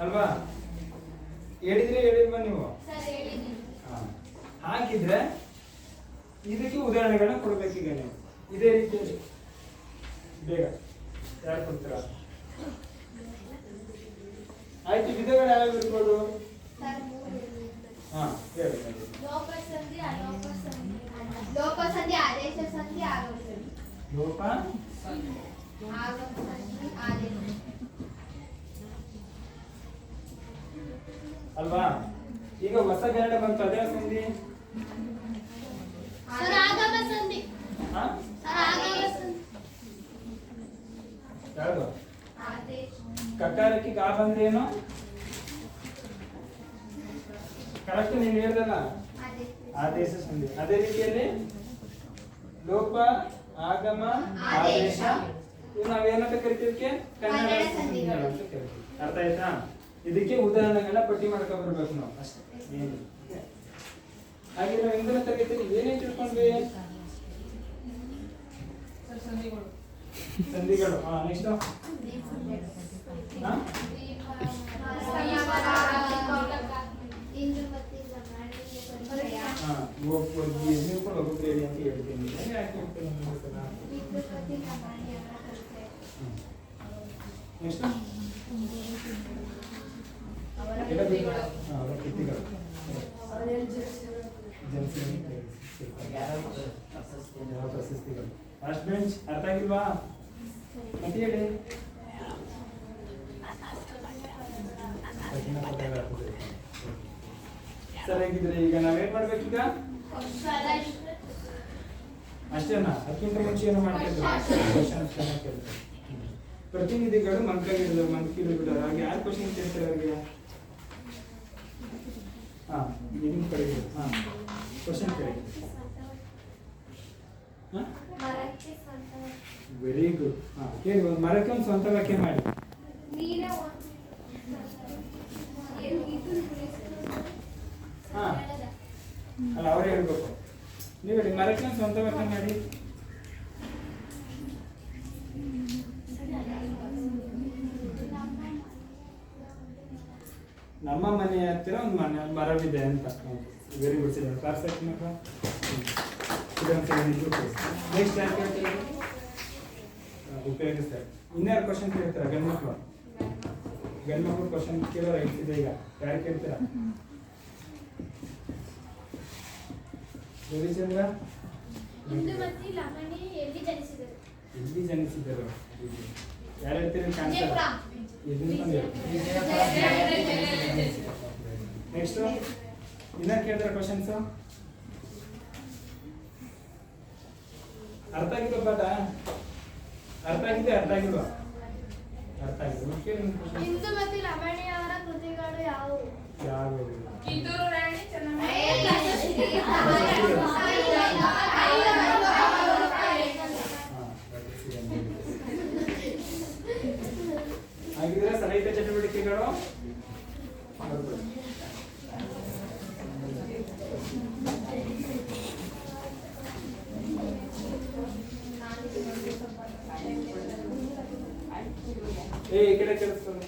Speaker 1: ಅಲ್ವಾ? ಹೇಳಿಲ್ವಾ ನೀವು? ಹಾಗಿದ್ರೆ ಇದಕ್ಕೆ ಉದಾಹರಣೆಗಳನ್ನ ಕೊಡ್ಬೇಕೀಗ ನೀವು ಇದೇ ರೀತಿಯಲ್ಲಿ. ಬೇಗ ಯಾರು ಕೊಡ್ತೀರಾ? ಆಯ್ತು, ವಿಧಗಳು ಯಾವ್ಯಾವ ಇರ್ಬೋದು? ಹಾ ಹೇಳಿ.
Speaker 2: ಲೋಪಸಂಧಿ, ಅಲೋಪಸಂಧಿ, ಲೋಪಸಂಧಿ, ಆದೇಶ ಸಂಧಿ, ಆಗಮ ಸಂಧಿ.
Speaker 1: ಲೋಪ,
Speaker 2: ಆಗಮ ಸಂಧಿ, ಆದೇಶ
Speaker 1: ಅಲ್ವಾ? ಈಗ ಹೊಸ ಗರಡ ಬಂತು, ಅದೇ ಸಂಧಿ.
Speaker 2: ಆಗಮ ಸಂಧಿ.
Speaker 1: ಹಾ
Speaker 2: ಆಗಮ ಸಂಧಿ.
Speaker 1: ಯಾವುದು?
Speaker 2: ಆದೇಶ.
Speaker 1: ಕಕಾರಕ್ಕೆ ಗಾ ಬಂದ್ರೆ ಏನು? ಕರೆಕ್ಟ್ ನೀನು ಹೇಳ್ದಲ್ಲ, ಆದೇಶ ಸಂಧಿ. ಅದೇ ರೀತಿಯಲ್ಲಿ ಲೋಪ, ಆಗಮ, ಆದೇಶ ಇವು ನಾವೇನಂತ ಕರಿತೀವಿ? ಕನ್ನಡ ಸಂಧಿಗಳು ಅಂತ ಕರಿತೀವಿ. ಅರ್ಥ ಆಯ್ತಾ? ಇದಕ್ಕೆ ಉದಾಹರಣೆಗಳನ್ನ ಪಟ್ಟಿ ಮಾಡ್ಕೊಂಡ್ ಬರ್ಬೇಕು ನಾವು ಅಷ್ಟೇ. ಹಾಗೆ ನಾವು ಇಂದಿನ ತರಗತಿಯಲ್ಲಿ ಏನೇನು ತಿಳ್ಕೊಂಡ್ವಿ? ಸಂಧಿಗಳು. ನೆಕ್ಸ್ಟ್ ಹೋಗ್ಬೇಡಿ ಅಂತ ಹೇಳ್ತೀನಿ. ನೆಕ್ಸ್ಟ್ ಪ್ರಶಸ್ತಿಗಳು. ಫಸ್ಟ್ ಬೆಂಚ್ ಅರ್ಥ ಆಗಿಲ್ವಾ? ಮತ್ತೆ ಹೇಳಿ. ಸರಿಯಾಗಿದ್ರೆ ಈಗ ನಾವೇನ್ ಮಾಡ್ಬೇಕೀಗ? ಅಷ್ಟೇನಾ? ಅದಕ್ಕಿಂತ ಮುಂಚೆ ಏನು ಮಾಡ್ತಿದ್ರು? ಪ್ರತಿನಿಧಿಗಳು ಮಂತ್ರಿಗಳು ಬಿಡೋರು. ಹಾಗೆ ಯಾರು ಕ್ವಶನ್ ಕೇಳ್ತಾರೆ ಅವ್ರಿಗೆ? ಹಾ ನಿಮ್ ಕಡೆ ಕ್ವಶನ್ ಕೇಳಿ. Very good. ಹೇಳಿ, ಒಂದು ಮರಕ್ಕೆ ಒಂದು ಸ್ವಂತ ವಾಕ್ಯ ಮಾಡಿ. ಹಾ ಅಲ್ಲ, ಅವ್ರು ಹೇಳ್ಬೇಕು. ನೀವು ಹೇಳಿ, ಮರಕ್ಕೆ ಒಂದು ಸ್ವಂತ ವಾಕ್ಯ ಮಾಡಿ. ನಮ್ಮ ಮನೆಯ ಹತ್ತಿರ ಒಂದು ಮರವಿದೆ ಅಂತ. Very good sir. Class next ಯಾರು ಕೇಳ್ತಾರೆ? ಉಪಯೋಗಿಸ್ತಾರೆ. ಇನ್ಯಾರು ಕ್ವಶನ್ ಕೇಳ್ತಾರೆ? ಗಂಡ್ಮಕ್ಳು ಕ್ವಶನ್ ಕೇಳೋ ರೈಟ್ ಇದೆ. ಈಗ ಯಾರು ಕೇಳ್ತೀರಾ? ರವಿಚಂದ್ರ, ಎಲ್ಲಿ ಜನಿಸಿದರು? ಯಾರು ಹೇಳ್ತೀರಿ? ನೆಕ್ಸ್ಟ್ ಇನ್ಯಾರು ಕೇಳ್ತಾರೆ ಕ್ವಶನ್ಸ್? ಅರ್ಥ ಆಗಿಲ್ಲ ಪಾಠ? ಅರ್ಥ ಆಗಿದೆ? ಅರ್ಥ ಆಗಿಲ್ವಾ? ಅರ್ಥ ಆಗಿದೆ.
Speaker 2: ಇಂದು ಮತ್ತು ಲಮಣಿಯವರ ಕೃತಿಗಳು ಯಾವುವು?
Speaker 3: ಕಿತ್ತೂರು ರಾಣಿ ಚೆನ್ನಮ್ಮ.
Speaker 1: ಹಾಗಿದ್ರೆ ಸಾಹಿತ್ಯ ಚಟುವಟಿಕೆಗಳು ಈ ಕಡೆ ಕೇಳಿಸ್ತಾರೆ.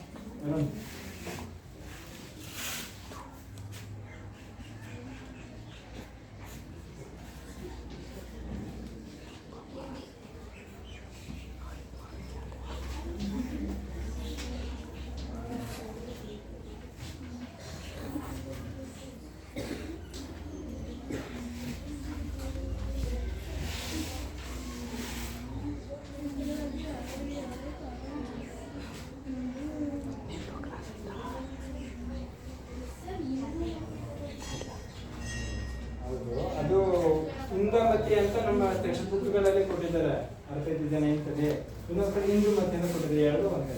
Speaker 1: ತುಂಗಾಮತಿ ಅಂತ ನಮ್ಮ ಟೆಕ್ಸ್ಟ್ ಬುಕ್ಗಳಲ್ಲಿ ಕೊಟ್ಟಿದ್ದಾರೆ 65 ಜನ ಇಂತದೆ. ಇನ್ನೊಂದು ಕಡೆ ಇಂದುಮತಿ ಅಂತ ಕೊಟ್ಟಿದ್ದಾರೆ. ಎರಡು ಒಂದೇ.